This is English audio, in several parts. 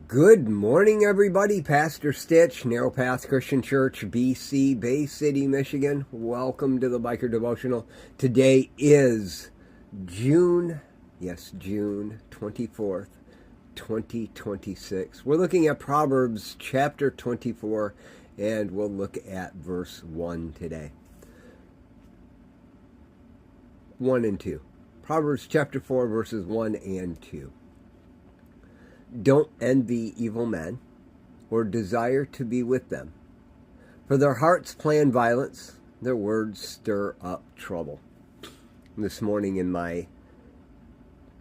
Good morning, everybody. Pastor Stitch, Narrow Path Christian Church, BC, Bay City, Michigan. Welcome to the Biker Devotional. Today is June 24th, 2026. We're looking at Proverbs chapter 24, and we'll look at verse 1 today. 1 and 2. Proverbs chapter 4, verses 1 and 2. Don't envy evil men, or desire to be with them. For their hearts plan violence, their words stir up trouble. This morning in my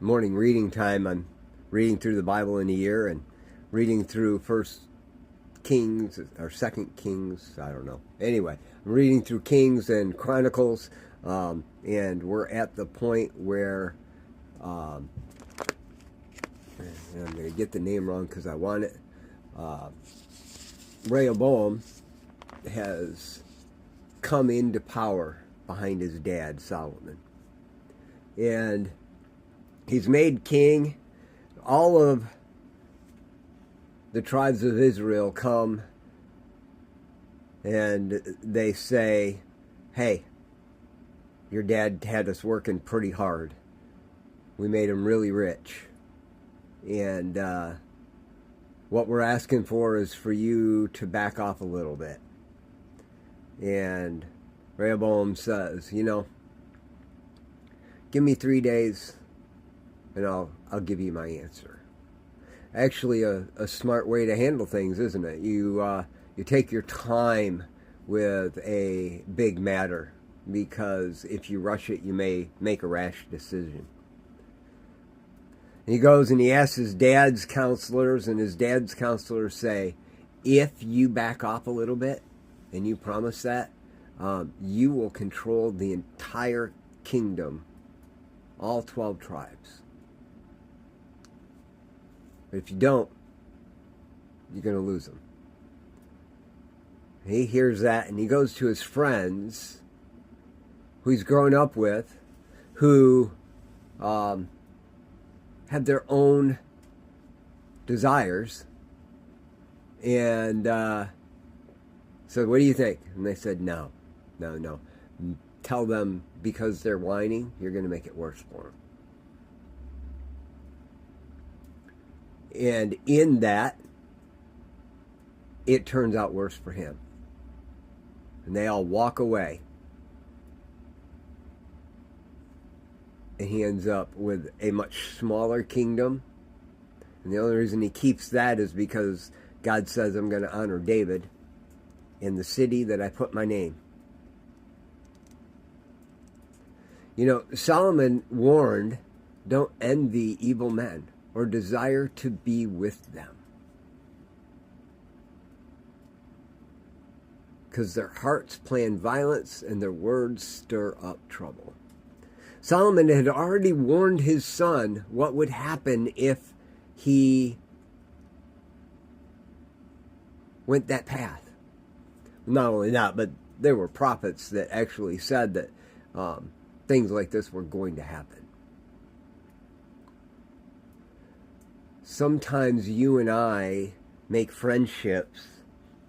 morning reading time, I'm reading through the Bible in a year and reading through 1 Kings, or 2 Kings, I don't know. Anyway, I'm reading through Kings and Chronicles, and we're at the point where... I'm going to get the name wrong because I want it. Rehoboam has come into power behind his dad, Solomon. And he's made king. All of the tribes of Israel come and they say, hey, your dad had us working pretty hard. We made him really rich. And what we're asking for is for you to back off a little bit. And Rehoboam says, give me 3 days and I'll give you my answer. Actually, a smart way to handle things, isn't it? You take your time with a big matter, because if you rush it, you may make a rash decision. He goes and he asks his dad's counselors, and his dad's counselors say, if you back off a little bit, and you promise that, you will control the entire kingdom, all 12 tribes. But if you don't, you're going to lose them. He hears that, and he goes to his friends, who he's grown up with, who... had their own desires, and said, what do you think? And they said, no. Tell them, because they're whining, you're going to make it worse for them. And in that, it turns out worse for him. And they all walk away. And he ends up with a much smaller kingdom. And the only reason he keeps that is because God says, I'm going to honor David in the city that I put my name. Solomon warned, don't envy evil men or desire to be with them, because their hearts plan violence and their words stir up trouble. Solomon had already warned his son what would happen if he went that path. Not only that, but there were prophets that actually said that things like this were going to happen. Sometimes you and I make friendships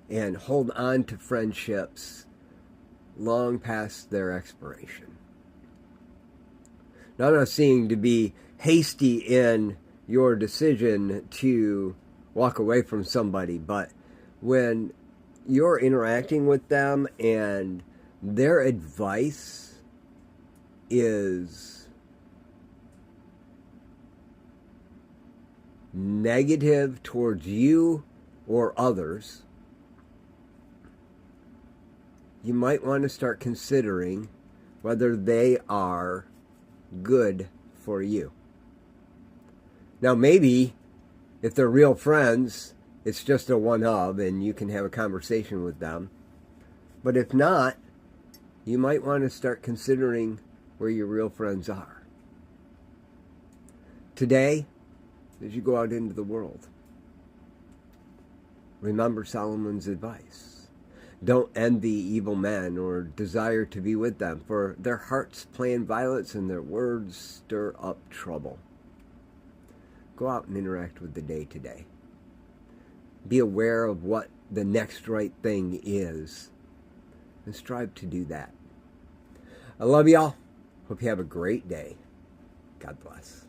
and hold on to friendships long past their expiration. Now, I'm not saying to be hasty in your decision to walk away from somebody, but when you're interacting with them and their advice is negative towards you or others, you might want to start considering whether they are good for you. Now, maybe if they're real friends, it's just a one-up and you can have a conversation with them. But if not, you might want to start considering where your real friends are. Today, as you go out into the world, remember Solomon's advice. Don't envy evil men or desire to be with them, for their hearts plan violence and their words stir up trouble. Go out and interact with the day today. Be aware of what the next right thing is and strive to do that. I love y'all. Hope you have a great day. God bless.